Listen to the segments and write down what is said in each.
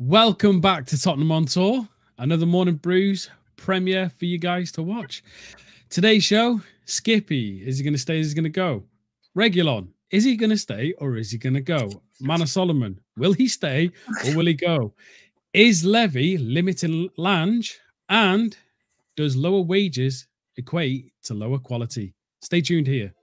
Welcome back to Tottenham on Tour. Another Morning Brews premiere for you guys to watch. Today's show, Skippy. Is he going to stay? Is he going to go? Reguilon. Is he going to stay or is he going to go? Solomon. Will he stay or will he go? Is Levy limiting Lange? And does lower wages equate to lower quality? Stay tuned here.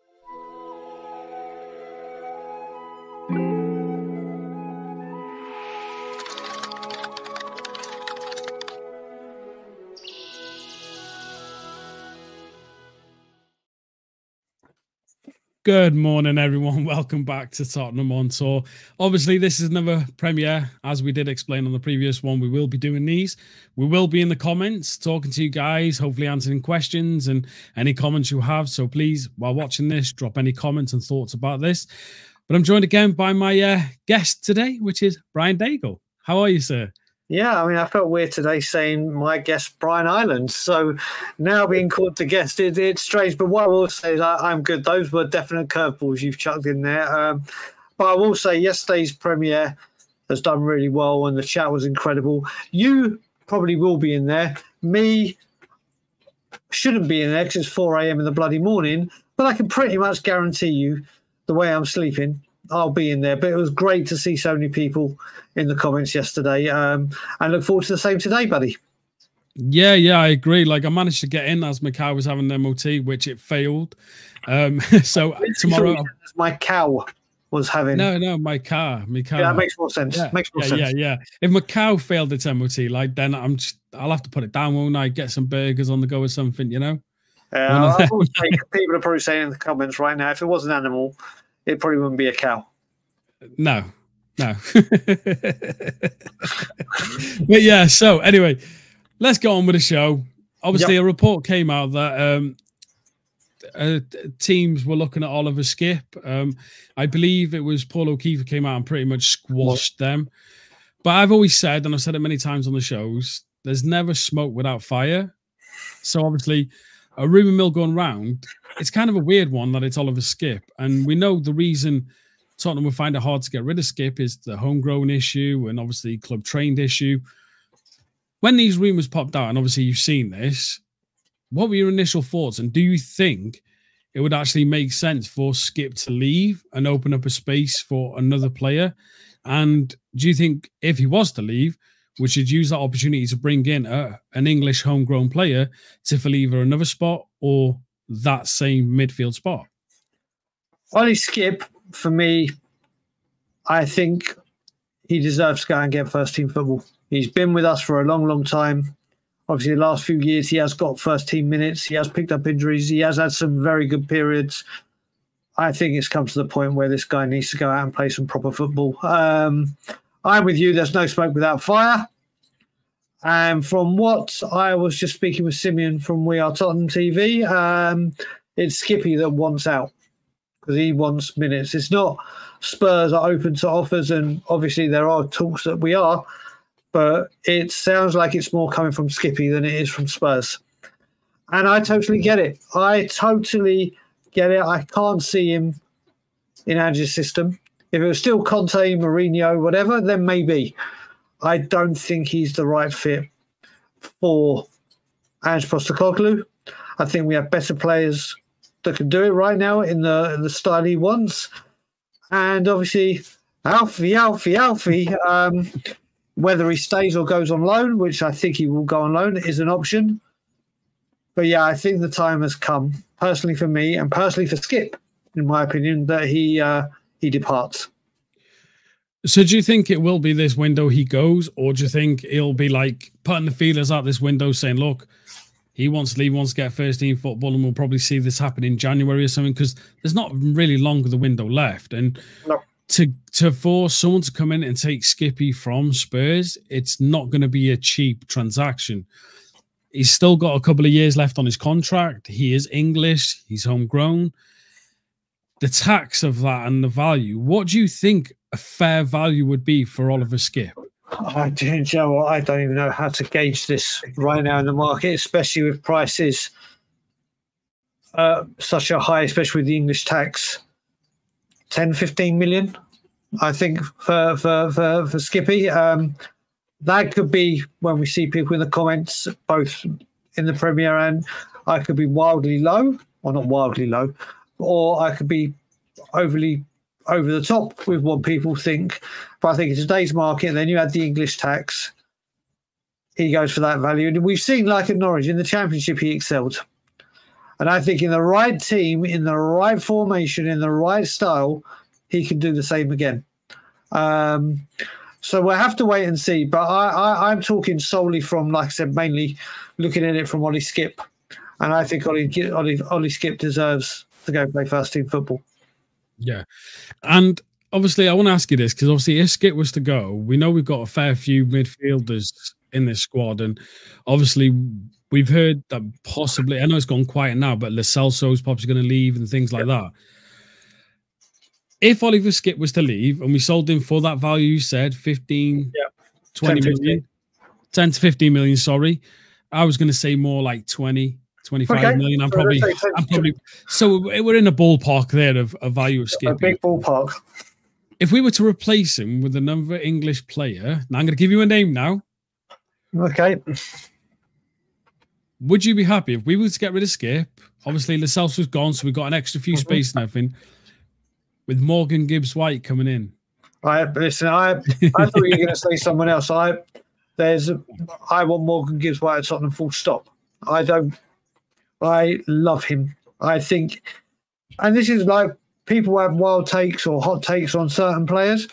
Good morning, everyone. Welcome back to Tottenham on Tour. Obviously, this is another premiere. As we did explain on the previous one, we will be doing these. We will be in the comments talking to you guys, hopefully answering questions and any comments you have. So please, while watching this, drop any comments and thoughts about this. But I'm joined again by my guest today, which is Brian Dagul. How are you, sir? Yeah, I mean, I felt weird today saying my guest, Brian Island. So now being called the guest, it's strange. But what I will say is I'm good. Those were definite curveballs you've chucked in there. But I will say yesterday's premiere has done really well and the chat was incredible. You probably will be in there. Me shouldn't be in there because it's 4 a.m. in the bloody morning. But I can pretty much guarantee you the way I'm sleeping, I'll be in there. But it was great to see so many people in the comments yesterday. And look forward to the same today, buddy. Yeah, I agree. Like, I managed to get in as my car was having an MOT, which it failed. So tomorrow... My cow was having... No, my car. Yeah, that makes more sense. Yeah. Makes more sense. Yeah. If my cow failed its MOT, like, then I'll have to put it down, won't I? Get some burgers on the go or something, you know? I will say, people are probably saying in the comments right now, if it was an animal, it probably wouldn't be a cow. No. But yeah, so anyway, let's go on with the show. Obviously, a report came out that teams were looking at Oliver Skipp. I believe it was Paul O'Keefe who came out and pretty much squashed them. But I've always said, and I've said it many times on the shows, there's never smoke without fire. So obviously, a rumour mill going round, it's kind of a weird one that it's Oliver Skipp. And we know the reason Tottenham will find it hard to get rid of Skipp is the homegrown issue and obviously club trained issue. When these rumours popped out, and obviously you've seen this, what were your initial thoughts? And do you think it would actually make sense for Skipp to leave and open up a space for another player? And do you think if he was to leave, we should use that opportunity to bring in an English homegrown player to fill either another spot or that same midfield spot? Ollie Skipp, for me, I think he deserves to go and get first-team football. He's been with us for a long, long time. Obviously, the last few years, he has got first-team minutes. He has picked up injuries. He has had some very good periods. I think it's come to the point where this guy needs to go out and play some proper football. I'm with you. There's no smoke without fire. And from what I was just speaking with Simeon from We Are Tottenham TV, it's Skippy that wants out because he wants minutes. It's not Spurs are open to offers, and obviously there are talks that we are, but it sounds like it's more coming from Skippy than it is from Spurs. And I totally get it. I can't see him in Ange's system. If it was still Conte, Mourinho, whatever, then maybe. I don't think he's the right fit for Ange Postecoglou. I think we have better players that can do it right now in the style he wants. And obviously, Alfie, whether he stays or goes on loan, which I think he will go on loan, is an option. But yeah, I think the time has come, personally for me and personally for Skipp, in my opinion, that he departs. So do you think it will be this window he goes, or do you think he'll be like putting the feelers out this window saying, look, he wants to leave, wants to get first-team football, and we'll probably see this happen in January or something, because there's not really long of the window left. And to force someone to come in and take Skippy from Spurs, it's not going to be a cheap transaction. He's still got a couple of years left on his contract. He is English. He's homegrown. The tax of that and the value, what do you think a fair value would be for Oliver Skipp? I don't even know how to gauge this right now in the market, especially with prices such a high, especially with the English tax. 10, 15 million, I think, for Skippy. that could be when we see people in the comments, both in the Premier, and I could be wildly low, or not wildly low, or I could be overly over the top with what people think. But I think in today's market, then you add the English tax, he goes for that value. And we've seen, like at Norwich, in the Championship, he excelled. And I think in the right team, in the right formation, in the right style, he can do the same again. So we'll have to wait and see. But I'm talking solely from, like I said, mainly looking at it from Ollie Skipp. And I think Ollie Skipp deserves to go play first team football. Yeah. And obviously, I want to ask you this, because obviously if Skipp was to go, we know we've got a fair few midfielders in this squad. And obviously, we've heard that possibly, I know it's gone quiet now, but Lo Celso's probably going to leave and things like that. If Oliver Skipp was to leave and we sold him for that value you said, 15, 20 million, 10 to 15 million, sorry. I was going to say more like 20, 25 million. I'm probably, so we're in a ballpark there of value of Skipp. A big ballpark. If we were to replace him with another English player, now I'm going to give you a name now. Okay. Would you be happy if we were to get rid of Skipp? Obviously, Lo Celso's gone, so we've got an extra few space and everything. With Morgan Gibbs White coming in. I thought you were going to say someone else. I want Morgan Gibbs White at Tottenham, full stop. I love him. I think, and this is like people have wild takes or hot takes on certain players.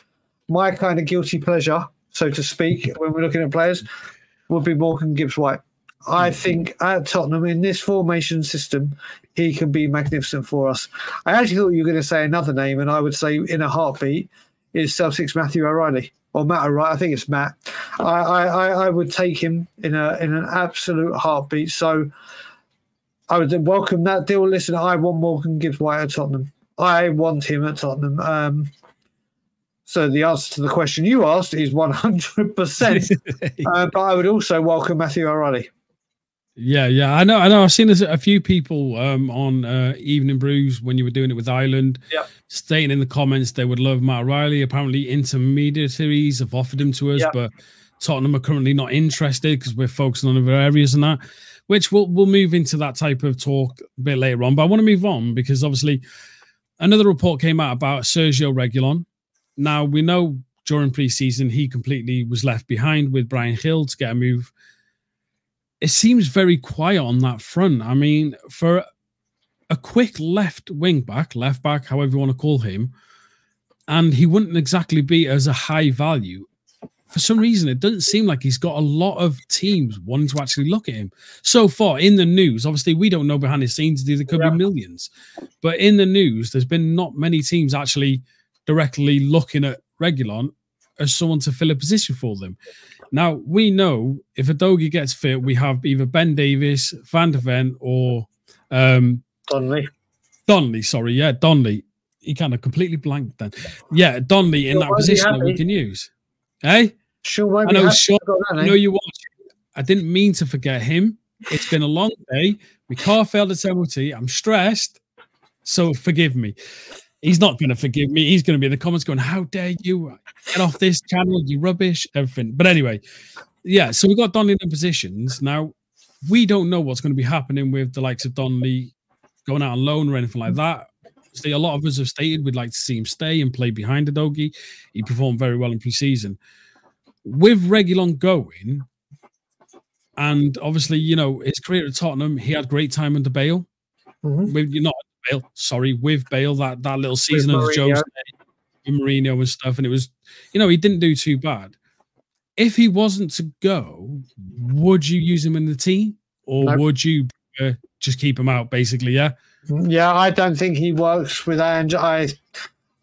My kind of guilty pleasure, so to speak, when we're looking at players, would be Morgan Gibbs White. I think at Tottenham, in this formation system, he can be magnificent for us. I actually thought you were going to say another name, and I would say in a heartbeat is Celtic's Matthew O'Reilly. Or Matt O'Reilly, I think it's Matt. I would take him in an absolute heartbeat. So I would welcome that deal. Listen, I want Morgan Gibbs White at Tottenham. I want him at Tottenham. So the answer to the question you asked is 100%. But I would also welcome Matthew O'Reilly. Yeah, I know. I've seen a few people on Evening Brews when you were doing it with Ireland, stating in the comments they would love Matt O'Reilly. Apparently, intermediaries have offered him to us, but Tottenham are currently not interested because we're focusing on other areas and that. Which we'll move into that type of talk a bit later on. But I want to move on because obviously another report came out about Sergio Reguilon. Now we know during pre-season he completely was left behind with Brian Hill to get a move. It seems very quiet on that front. I mean, for a quick left back, however you want to call him, and he wouldn't exactly be as a high value. For some reason, it doesn't seem like he's got a lot of teams wanting to actually look at him. So far in the news, obviously we don't know behind the scenes, there could be millions. But in the news, there's been not many teams actually directly looking at Reguilon as someone to fill a position for them. Now, we know if Udogie gets fit, we have either Ben Davies, Van der Ven, or Donnelly. Donnelly. He kind of completely blanked then. Yeah, Donnelly in that position that we can use. Hey? Sure, I know, Sean, I know you watch. I didn't mean to forget him. It's been a long day. My car failed its MOT. I'm stressed. So forgive me. He's not going to forgive me. He's going to be in the comments going, how dare you get off this channel, you rubbish, everything. But anyway, yeah, so we've got Donnelly in positions. Now, we don't know what's going to be happening with the likes of Donnelly going out on loan or anything like that. See, a lot of us have stated we'd like to see him stay and play behind Udogie. He performed very well in pre-season. With Reguilon going, and obviously, you know, his career at Tottenham, he had great time under Bale. With Bale, that little season of Jose and Mourinho and stuff, and it was, you know, he didn't do too bad. If he wasn't to go, would you use him in the team, or would you just keep him out, basically? Yeah, I don't think he works with Ange. I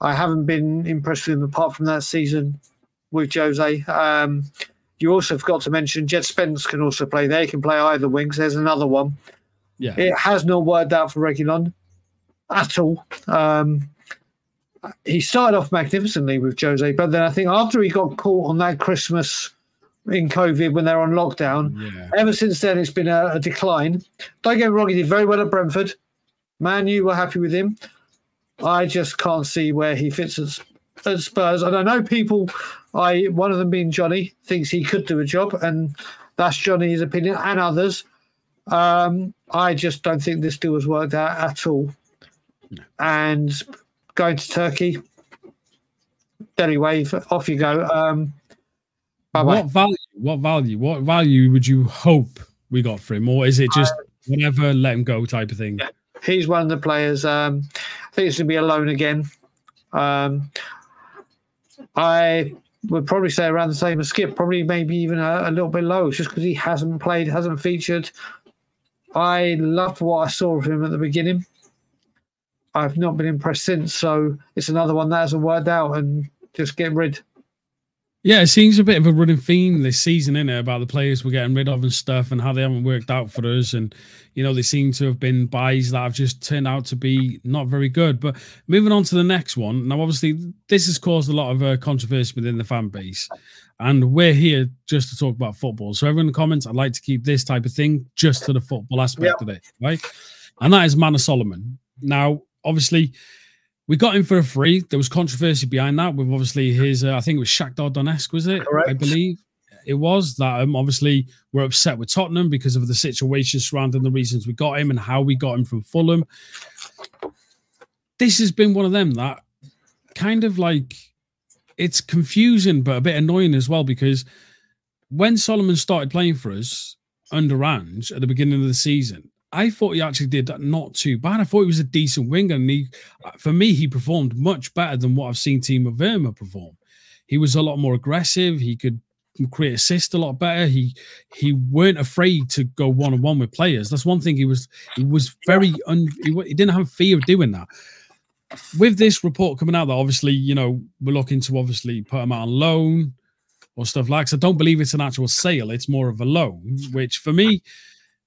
haven't been impressed with him apart from that season with Jose. You also forgot to mention Jed Spence can also play there. He can play either wings. There's another one. Yeah, it has not worked out for Reguilon at all. He started off magnificently with Jose, but then I think after he got caught on that Christmas in COVID when they're on lockdown, ever since then it's been a decline. Don't get me wrong, he did very well at Brentford. Man, you were happy with him. I just can't see where he fits at Spurs, and I know people, one of them being Johnny, thinks he could do a job, and that's Johnny's opinion, and others. I just don't think this deal has worked out at all. No. And going to Turkey, Delhi wave, off you go. What value would you hope we got for him, or is it just whatever, let him go type of thing? Yeah. He's one of the players. I think it's going to be a loan again. I would probably say around the same as Skipp, probably maybe even a little bit low, just because he hasn't played, hasn't featured. I loved what I saw of him at the beginning. I've not been impressed since, so it's another one that hasn't worked out, and just get rid. Yeah, it seems a bit of a running theme this season, isn't it, about the players we're getting rid of and stuff, and how they haven't worked out for us. And, you know, they seem to have been buys that have just turned out to be not very good. But moving on to the next one. Now, obviously, this has caused a lot of controversy within the fan base. And we're here just to talk about football. So everyone in the comments, I'd like to keep this type of thing just to the football aspect of it, right? And that is Manor Solomon. Now, obviously, we got him for a free. There was controversy behind that with obviously his, I think it was Shakhtar Donetsk, was it? Correct. I believe it was that obviously we're upset with Tottenham because of the situation surrounding the reasons we got him and how we got him from Fulham. This has been one of them that kind of like, it's confusing but a bit annoying as well, because when Solomon started playing for us under Lange at the beginning of the season, I thought he actually did that not too bad. I thought he was a decent winger, and for me, he performed much better than what I've seen Timo Werner perform. He was a lot more aggressive. He could create assists a lot better. He weren't afraid to go one-on-one with players. That's one thing. He was very he didn't have fear of doing that. With this report coming out that obviously, you know, we're looking to obviously put him out on loan or stuff like that. So I don't believe it's an actual sale. It's more of a loan, which for me,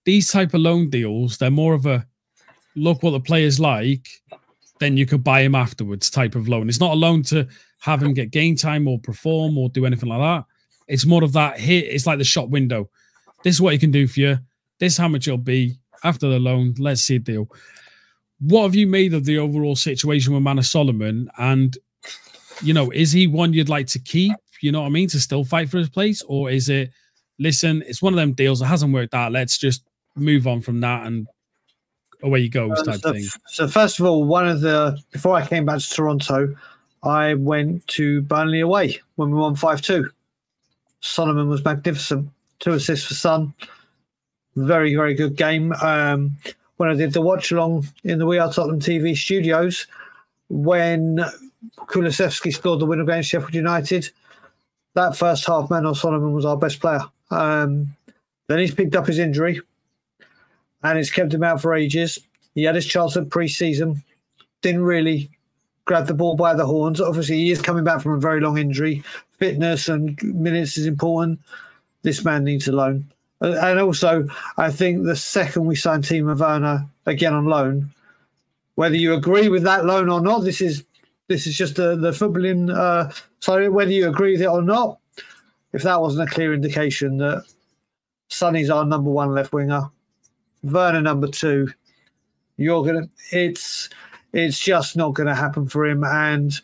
these type of loan deals, they're more of a look what the player's like, then you could buy him afterwards type of loan. It's not a loan to have him get game time or perform or do anything like that. It's more of that hit. It's like the shop window. This is what he can do for you. This is how much it'll be after the loan. Let's see a deal. What have you made of the overall situation with Manor Solomon? And, you know, is he one you'd like to keep, you know what I mean, to still fight for his place? Or is it, listen, it's one of them deals that hasn't worked out. Let's just move on from that and away you go type thing. So first of all, before I came back to Toronto, I went to Burnley away when we won 5-2. Solomon was magnificent. 2 assists for Son. Very, very good game. When I did the watch along in the We Are Tottenham TV studios, when Kulusevski scored the win against Sheffield United, that first half, Manor Solomon was our best player. Then he's picked up his injury, and it's kept him out for ages. He had his chance at pre-season, didn't really grab the ball by the horns. Obviously, he is coming back from a very long injury. Fitness and minutes is important. This man needs a loan. And also, I think the second we sign Timo Werner again on loan, whether you agree with that loan or not, this is just the footballing. So whether you agree with it or not, if that wasn't a clear indication that Sonny's our number 1 left winger, Werner number 2, it's just not going to happen for him. And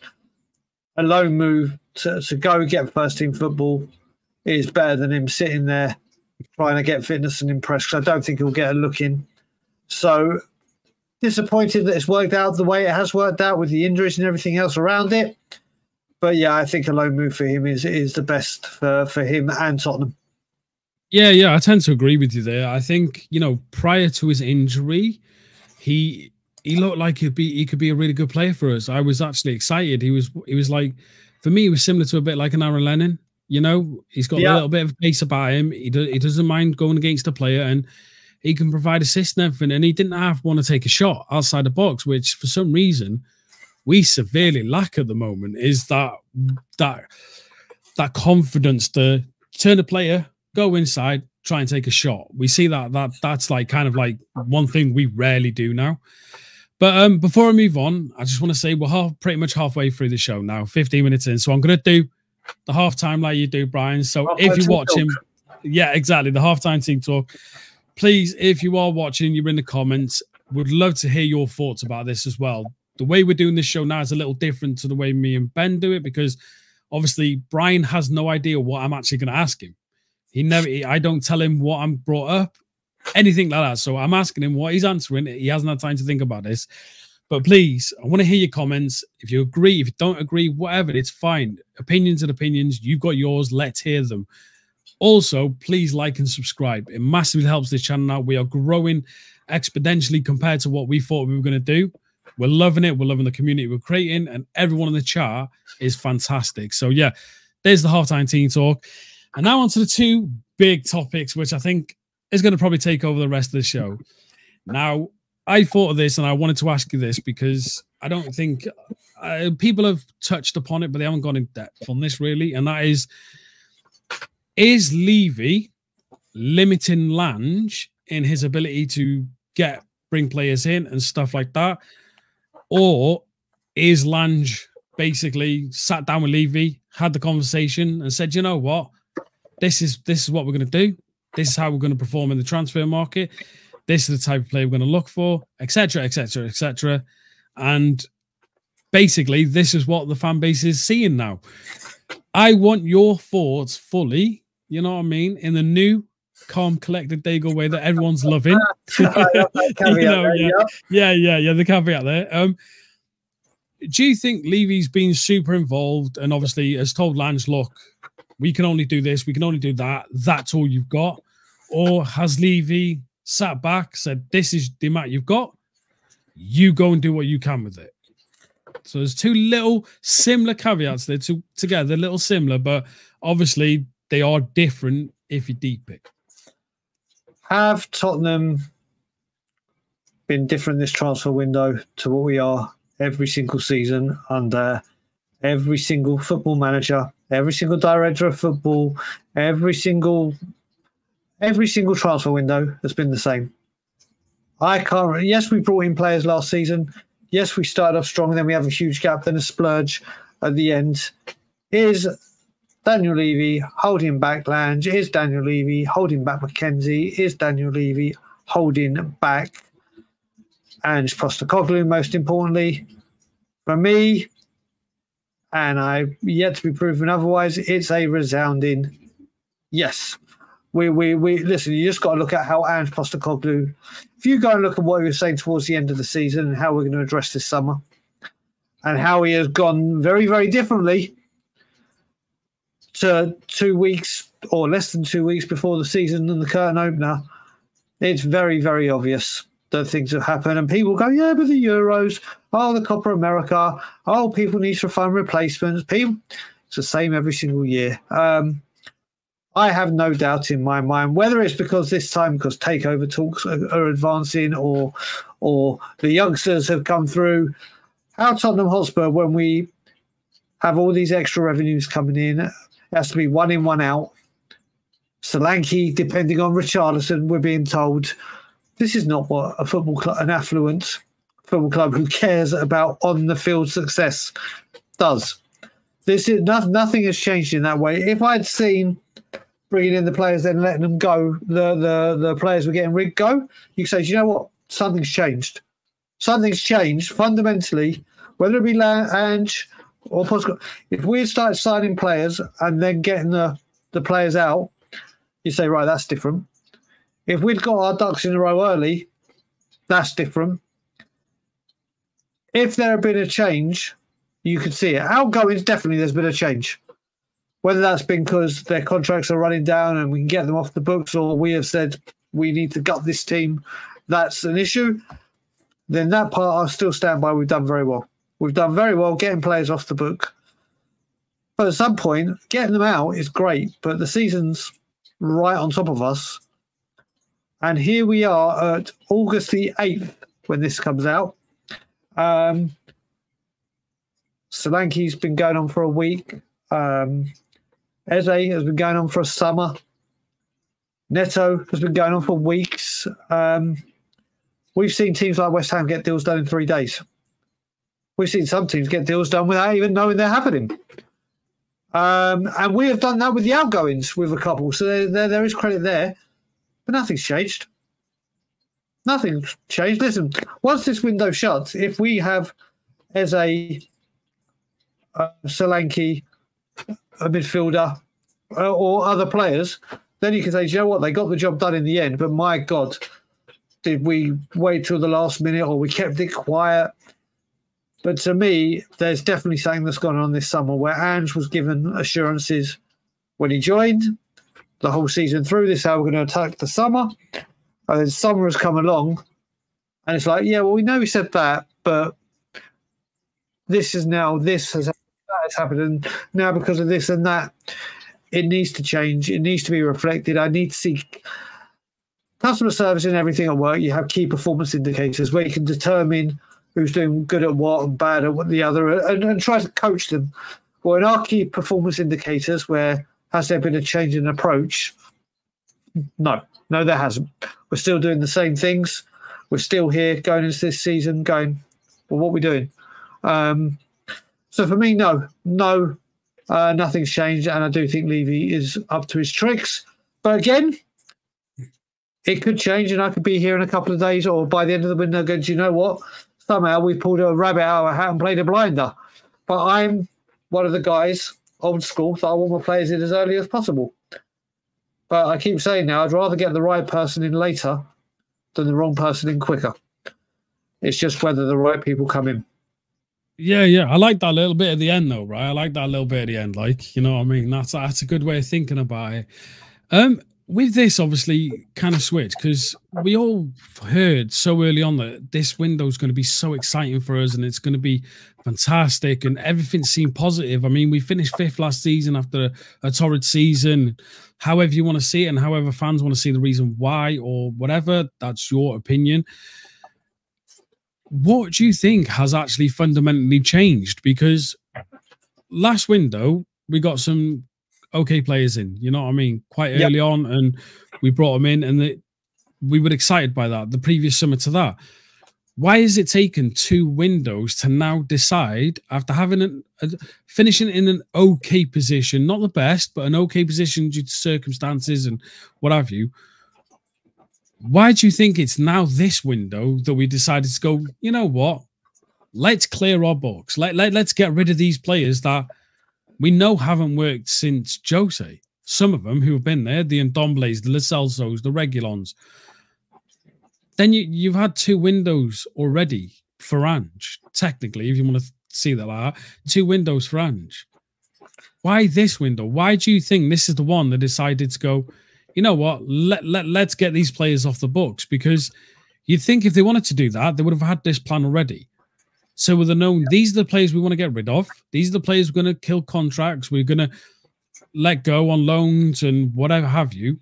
a loan move to go get first team football is better than him sitting there trying to get fitness and impress, because I don't think he'll get a look in. So disappointed that it's worked out the way it has worked out with the injuries and everything else around it. But yeah, I think a loan move for him is the best for him and Tottenham. Yeah, I tend to agree with you there. I think, you know, prior to his injury, he looked like he could be a really good player for us. I was actually excited. He was like, for me, he was similar to a bit like an Aaron Lennon. You know, he's got a little bit of pace about him. He doesn't mind going against a player, and he can provide assist and everything. And he didn't want to take a shot outside the box, which for some reason we severely lack at the moment. Is that confidence to turn a player, go inside, try and take a shot. We see that's like kind of like one thing we rarely do now. But before I move on, I just want to say we're pretty much halfway through the show now, 15 minutes in. So I'm going to do the halftime like you do, Brian. So if you're watching, yeah, exactly, the halftime team talk. Please, if you are watching, you're in the comments, would love to hear your thoughts about this as well. the way we're doing this show now is a little different to the way me and Ben do it, because obviously Brian has no idea what I'm actually going to ask him. I don't tell him what I'm brought up, anything like that. So I'm asking him what he's answering. He hasn't had time to think about this. But please, I want to hear your comments. If you agree, if you don't agree, whatever, it's fine. Opinions and opinions. You've got yours. Let's hear them. Also, please like and subscribe. It massively helps this channel out. We are growing exponentially compared to what we thought we were going to do. We're loving it. We're loving the community we're creating, and everyone in the chat is fantastic. So yeah, there's the halftime team talk. And now on to the two big topics, which I think is going to probably take over the rest of the show. Now, I thought of this and I wanted to ask you this because I don't think people have touched upon it, but they haven't gone in depth on this really. And that is Levy limiting Lange in his ability to bring players in and stuff like that? Or is Lange basically sat down with Levy, had the conversation and said, you know what, this is what we're going to do. This is how we're going to perform in the transfer market. This is the type of player we're going to look for, etc., etc., etc. And basically, this is what the fan base is seeing now. I want your thoughts fully, you know what I mean, in the new, calm, collected Dagul way that everyone's loving. The caveat there. Do you think Levy's been super involved and obviously has told Lange, look, we can only do this, we can only do that, that's all you've got? Or has Levy sat back, said, this is the amount you've got, you go and do what you can with it? So there's two little similar caveats there together. They're a little similar, but obviously they are different if you deep it. Have Tottenham been different this transfer window to what we are every single season under every single football manager, every single director of football, every single transfer window has been the same? Yes, we brought in players last season. Yes, we started off strong, then we have a huge gap, then a splurge at the end. Is Daniel Levy holding back Lange? Is Daniel Levy holding back McKenzie? Is Daniel Levy holding back Ange Postecoglou, most importantly? For me, and I've yet to be proven otherwise, it's a resounding yes. We listen, you just got to look at how Ange Postecoglou, if you go and look at what he was saying towards the end of the season and how we're going to address this summer and how he has gone very, very differently to 2 weeks or less than 2 weeks before the season and the curtain opener, it's very, very obvious that things have happened. And people go, yeah, but the Euros, oh, the Copa America, oh, people need to find replacements. It's the same every single year. I have no doubt in my mind, whether it's because this time because takeover talks are advancing or the youngsters have come through, how Tottenham Hotspur, when we have all these extra revenues coming in, it has to be one in, one out. Solanke, depending on Richarlison, we're being told this is not what a football club, an affluent football club who cares about on-the-field success does. Nothing has changed in that way. If I'd seen bringing in the players, then letting them go, the players were getting rigged go, you say, do you know what? Something's changed. Something's changed fundamentally, whether it be Lange or Postecoglou. If we start signing players and then getting the players out, you say, right, that's different. If we'd got our ducks in a row early, that's different. If there had been a change, you could see it. Outgoings, definitely there's been a change. Whether that's been because their contracts are running down and we can get them off the books, or we have said we need to gut this team, that's an issue. Then that part I'll still stand by. We've done very well. We've done very well getting players off the book. But at some point, getting them out is great, but the season's right on top of us. And here we are at August the 8th when this comes out. Solanke's been going on for a week. Eze has been going on for a summer. Neto has been going on for weeks. We've seen teams like West Ham get deals done in 3 days. We've seen some teams get deals done without even knowing they're happening. And we have done that with the outgoings with a couple. So there is credit there. But nothing's changed. Nothing's changed. Listen, once this window shuts, if we have Eze, Solanke, a midfielder, or other players, then you can say, you know what, they got the job done in the end. But my God, did we wait till the last minute or we kept it quiet? But to me, there's definitely something that's gone on this summer where Ange was given assurances when he joined the whole season through. This is how we're going to attack the summer. And then summer has come along and it's like, yeah, well, we know we said that, but this has happened. And now because of this and that, it needs to change. It needs to be reflected. I need to see customer service and everything at work. You have key performance indicators where you can determine who's doing good at what and bad at what the other, and try to coach them. Well, in our key performance indicators, where has there been a change in approach? No, there hasn't. We're still doing the same things. We're still here going into this season going, well, what are we doing? So for me, no, nothing's changed. And I do think Levy is up to his tricks. But again, it could change and I could be here in a couple of days or by the end of the window going, do you know what? Somehow we pulled a rabbit out of our hat and played a blinder. But I'm one of the guys, old school, that I want my players in as early as possible. But I keep saying now, I'd rather get the right person in later than the wrong person in quicker. It's just whether the right people come in. Yeah. I like that little bit at the end, though, right? I like that little bit at the end. Like, you know what I mean? That's a good way of thinking about it. With this, obviously, kind of switch, because we all heard so early on that this window is going to be so exciting for us and it's going to be fantastic and everything seemed positive. I mean, we finished 5th last season after a torrid season. However you want to see it and however fans want to see the reason why or whatever, that's your opinion. What do you think has actually fundamentally changed? Because last window, we got some okay players in, you know what I mean, quite early on, and we brought them in and we were excited by that. The previous summer to that, why has it taken 2 windows to now decide, after having finishing in an okay position, not the best, but an okay position due to circumstances and what have you? Why do you think it's now this window that we decided to go, you know what, let's clear our books, let's get rid of these players that we know haven't worked since Jose. Some of them who have been there, the Ndombles, the Lo Celsos, the Reguilons. Then you've had 2 windows already for Ange, technically, if you want to see that like that. 2 windows for Ange. Why this window? Why do you think this is the one that decided to go, you know what, let's get these players off the books? Because you'd think if they wanted to do that, they would have had this plan already. So with the known, these are the players we want to get rid of. These are the players we're going to kill contracts. We're going to let go on loans and whatever have you.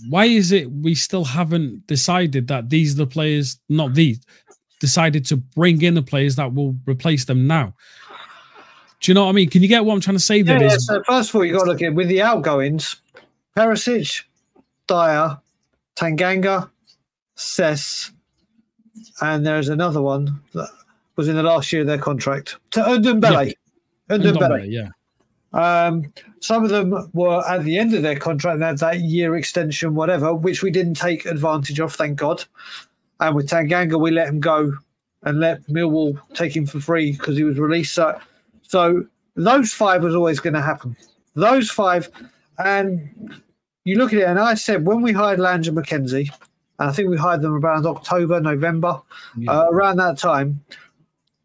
Why is it we still haven't decided that these are the players, not these, decided to bring in the players that will replace them now? Do you know what I mean? Can you get what I'm trying to say there? Yeah, so first of all, you got to look at with the outgoings, Perisic, Dyer, Tanganga, Cess, and there's another one that was in the last year of their contract. Ndombele. Yeah. Some of them were at the end of their contract and had that year extension, whatever, which we didn't take advantage of, thank God. And with Tanganga, we let him go and let Millwall take him for free because he was released. So those 5 was always going to happen. Those 5. And you look at it, and I said when we hired Lange and McKenzie, and I think we hired them around October, November, around that time,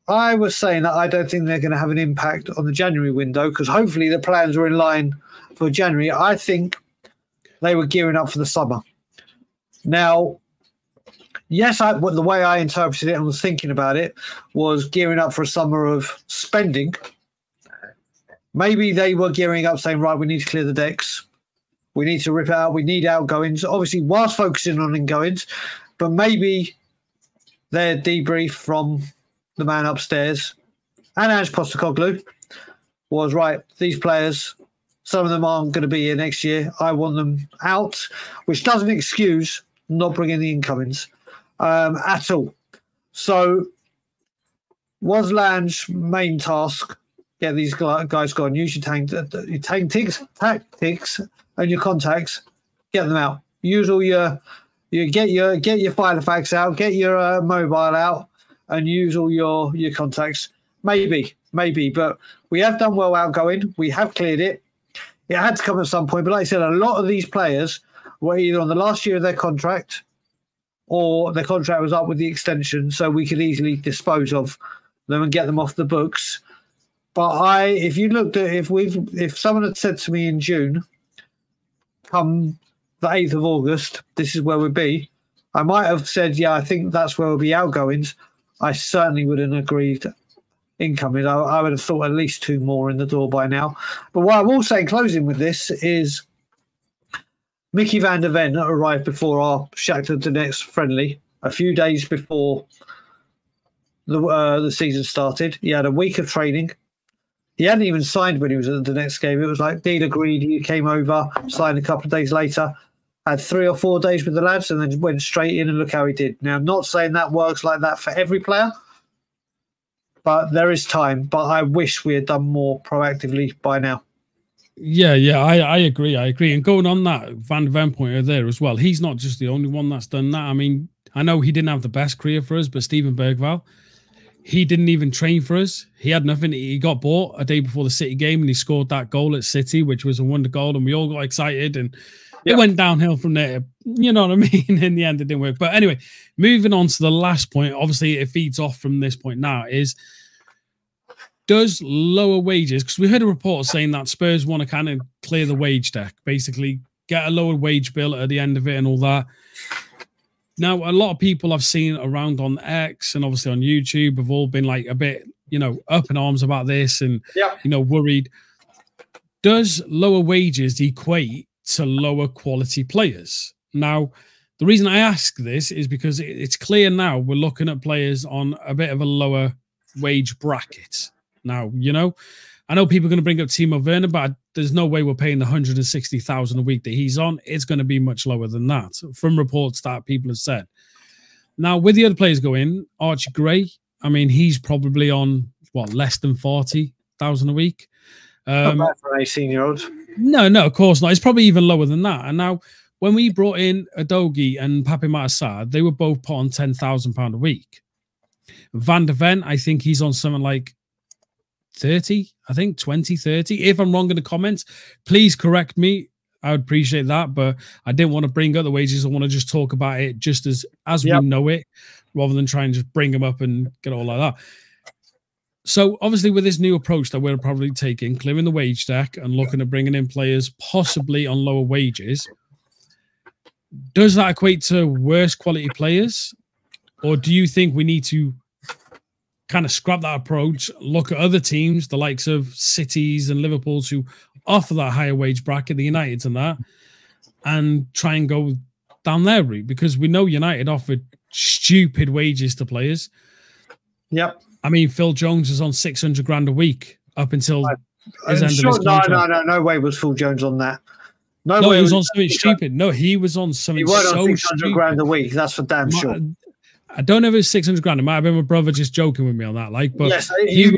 I was saying that I don't think they're going to have an impact on the January window because hopefully the plans were in line for January. I think they were gearing up for the summer. Now, yes, the way I interpreted it and was thinking about it was gearing up for a summer of spending. Maybe they were gearing up saying, right, we need to clear the decks. We need to rip out. We need outgoings. Obviously, whilst focusing on ingoings, but maybe their debrief from the man upstairs and Ange Postecoglou was, right, these players, some of them aren't going to be here next year. I want them out, which doesn't excuse not bringing the incomings at all. So was Lange's main task, get these guys gone, use your tactics and your contacts, get them out. Use all your get your Filofax out, get your mobile out, and use all your contacts. Maybe. But we have done well outgoing. We have cleared it. It had to come at some point. But like I said, a lot of these players were either on the last year of their contract or their contract was up with the extension, so we could easily dispose of them and get them off the books. But if you looked at, if someone had said to me in June, come the 8th of August, this is where we'd be, I might have said, yeah, I think that's where we'll be outgoings. I certainly wouldn't have agreed incoming. I would have thought at least 2 more in the door by now. But what I will say in closing with this is Mickey van der Ven arrived before our Shakhtar Donetsk friendly, a few days before the season started. He had a week of training. He hadn't even signed when he was at the Donetsk game. It was like deal agreed. He came over, signed a couple of days later, had 3 or 4 days with the lads, and then went straight in, and look how he did. Now, I'm not saying that works like that for every player, but there is time. But I wish we had done more proactively by now. Yeah, I agree. And going on that Van der Ven point there as well, he's not just the only one that's done that. I mean, I know he didn't have the best career for us, but Steven Bergvall, he didn't even train for us. He had nothing. He got bought a day before the City game, and he scored that goal at City, which was a wonder goal, and we all got excited, and it went downhill from there. You know what I mean? In the end, it didn't work. But anyway, moving on to the last point, obviously it feeds off from this point now, is does lower wages, because we heard a report saying that Spurs want to kind of clear the wage deck, basically get a lower wage bill at the end of it and all that. Now, a lot of people I've seen around on X and obviously on YouTube have all been like a bit, up in arms about this and, worried. Does lower wages equate to lower quality players? Now, the reason I ask this is because it's clear now we're looking at players on a bit of a lower wage bracket. Now, I know people are going to bring up Timo Werner, but there's no way we're paying the 160,000 a week that he's on. It's going to be much lower than that from reports that people have said. Now, with the other players going, Archie Gray, I mean, he's probably on, less than 40,000 a week. Not bad for an 18-year-old. No, of course not. It's probably even lower than that. And now, when we brought in Udogie and Pape Matar, they were both put on £10,000 a week. Van der Ven, I think he's on something like 30, I think 20, 30. If I'm wrong in the comments, please correct me. I would appreciate that, but I didn't want to bring up the wages. I want to just talk about it just as we know it, rather than try and just bring them up and get all like that. So obviously with this new approach that we're probably taking, clearing the wage deck and looking at bringing in players possibly on lower wages, does that equate to worse quality players? Or do you think we need to kind of scrap that approach, look at other teams, the likes of Cities and Liverpools who offer that higher wage bracket, the Uniteds and that, and try and go down their route? Because we know United offered stupid wages to players. Yep. I mean, Phil Jones is on 600 grand a week up until his end of his contract. No way was Phil Jones on that. No way he was on something stupid. No, he was on something so stupid. 600 grand a week, that's for damn sure. I don't know if it was 600 grand. It might have been my brother just joking with me on that. But yes, he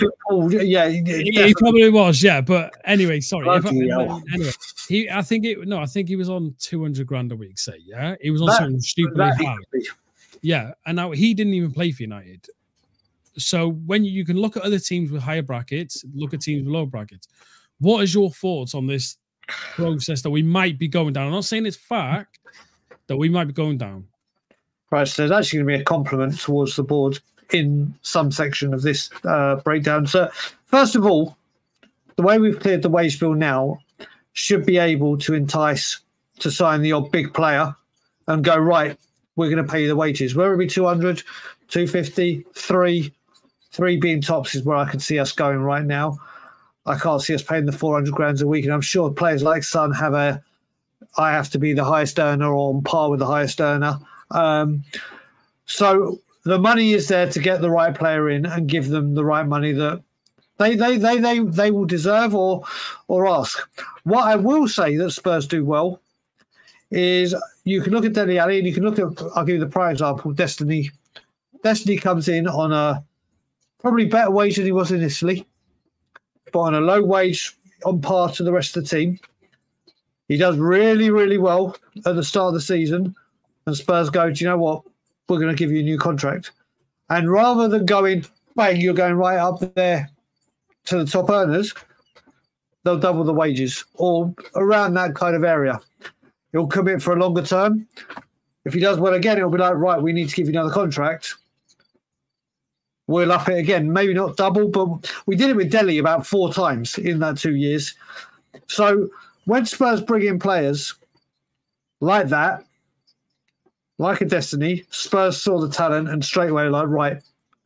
probably was. Yeah, but anyway, sorry. I think he was on 200 grand a week. Say, yeah, he was on something stupidly high. Yeah, and now he didn't even play for United. So when you can look at other teams with higher brackets, look at teams with lower brackets. What is your thoughts on this process that we might be going down? I'm not saying it's fact that we might be going down. Right, so there's actually going to be a compliment towards the board in some section of this breakdown. So, first of all, the way we've cleared the wage bill now should be able to entice to sign the odd big player and go, right, we're going to pay you the wages. Whether it be 200, 250, 3 being tops is where I can see us going right now. I can't see us paying the 400 grand a week. And I'm sure players like Son I have to be the highest earner or on par with the highest earner. So the money is there to get the right player in and give them the right money that they will deserve or ask. What I will say that Spurs do well is you can look at Dele Alli and you can look at, I'll give you the prime example, Destiny. Destiny comes in on a probably better wage than he was in Italy, but on a low wage on par to the rest of the team. He does really, really well at the start of the season. And Spurs go, do you know what? We're going to give you a new contract. And rather than going, bang, you're going right up there to the top earners, they'll double the wages or around that kind of area. He'll commit for a longer term. If he does well again, it'll be like, right, we need to give you another contract. We'll up it again. Maybe not double, but we did it with Dele about 4 times in that 2 years. So when Spurs bring in players like that, like a Destiny, Spurs saw the talent and straight away like, right,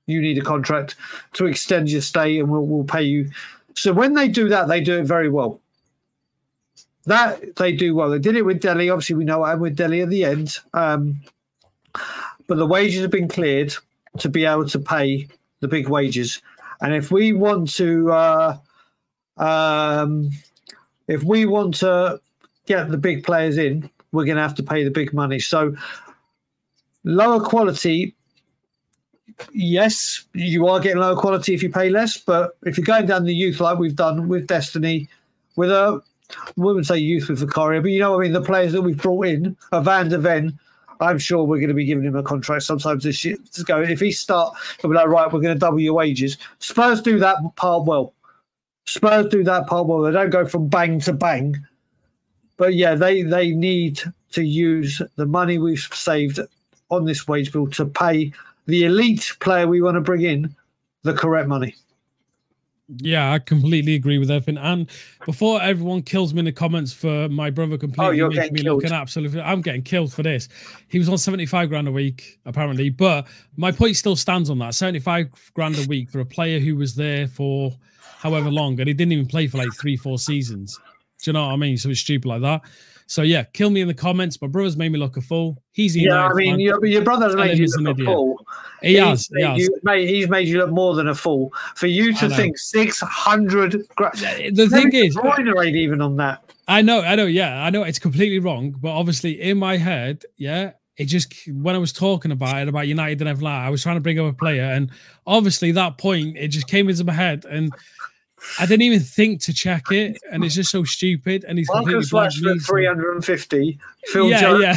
you need a contract to extend your stay and we'll pay you. So when they do that, they do it very well. That they do well. They did it with Dele. Obviously, we know what happened with Dele at the end. But the wages have been cleared to be able to pay the big wages. And if we want to get the big players in, we're going to have to pay the big money. So lower quality, yes, you are getting lower quality if you pay less. But if you're going down the youth like we've done with Destiny, with I wouldn't say youth with Vicaria, but you know what I mean, the players that we've brought in, Van der Ven, I'm sure we're going to be giving him a contract sometimes this year. If he start, he'll be like, right, we're going to double your wages. Spurs do that part well. They don't go from bang to bang. But yeah, they need to use the money we've saved on this wage bill to pay the elite player we want to bring in the correct money. Yeah, I completely agree with everything. And before everyone kills me in the comments for my brother completely making me look an absolute, I'm getting killed for this. He was on 75 grand a week, apparently. But my point still stands on that. 75 grand a week for a player who was there for however long, and he didn't even play for like 3-4 seasons. Do you know what I mean? So it's stupid like that. So yeah, kill me in the comments. My brother's made me look a fool. He's I mean, your brother's made you look a fool. He has. He's made you look more than a fool. For you to think 600 grand. The thing is, ain't even on that. I know. Yeah, I know it's completely wrong. But obviously, in my head, yeah, it just when I was talking about United and everything, I was trying to bring up a player, and obviously that point it just came into my head and. I didn't even think to check it, and it's just so stupid. And he's Marcus Rashford 350. Phil yeah.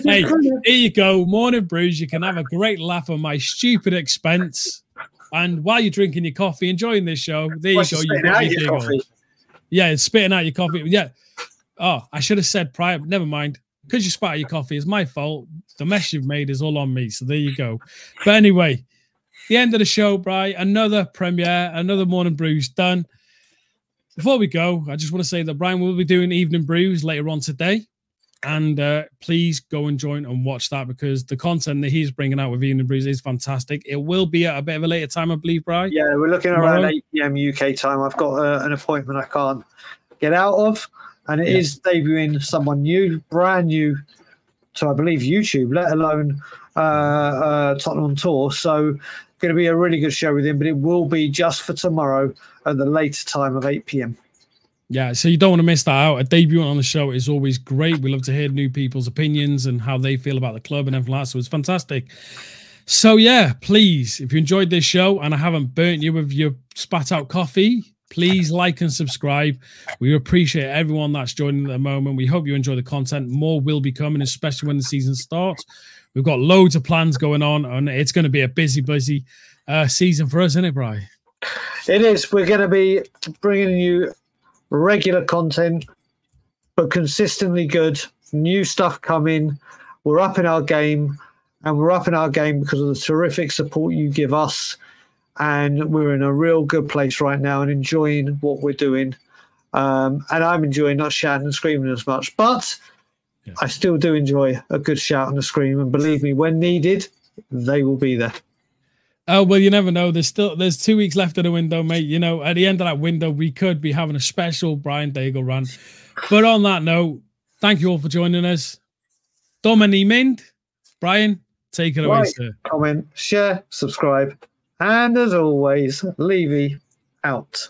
Hey, here you go, Morning Brews. You can have a great laugh on my stupid expense, and while you're drinking your coffee, enjoying this show, there you go. You got your coffee. Yeah, it's spitting out your coffee. Yeah. Oh, I should have said prior. But never mind. Because you spat out your coffee, it's my fault. The mess you've made is all on me. So there you go. But anyway. The end of the show, Bri. Another premiere, another Morning Brews done. Before we go, I just want to say that Brian will be doing Evening Brews later on today. And please go and join and watch that because the content that he's bringing out with Evening Brews is fantastic. It will be at a bit of a later time, I believe, Bri. Yeah, we're looking around 8 p.m. UK time. I've got an appointment I can't get out of. And it is debuting someone new, brand new to, I believe, YouTube, let alone Tottenham on tour. So going to be a really good show with him, but it will be just for tomorrow at the later time of 8 p.m. Yeah, so you don't want to miss that out. A debut on the show is always great. We love to hear new people's opinions and how they feel about the club and everything like that. So it's fantastic. So yeah, please, if you enjoyed this show and I haven't burnt you with your spat out coffee, please like and subscribe. We appreciate everyone that's joining at the moment. We hope you enjoy the content. More will be coming, especially when the season starts. We've got loads of plans going on, and it's going to be a busy season for us, isn't it, Bri? It is. We're going to be bringing you regular content, but consistently good. New stuff coming. We're upping our game, and we're upping our game because of the terrific support you give us. And we're in a real good place right now and enjoying what we're doing. And I'm enjoying not shouting and screaming as much, but I still do enjoy a good shout and a scream. And believe me, when needed, they will be there. Oh, well, you never know. There's 2 weeks left of the window, mate. You know, at the end of that window, we could be having a special Brian Daigle run. But on that note, thank you all for joining us. Domini Mind. Brian, take it away, sir. Comment, share, subscribe. And as always, Levy out.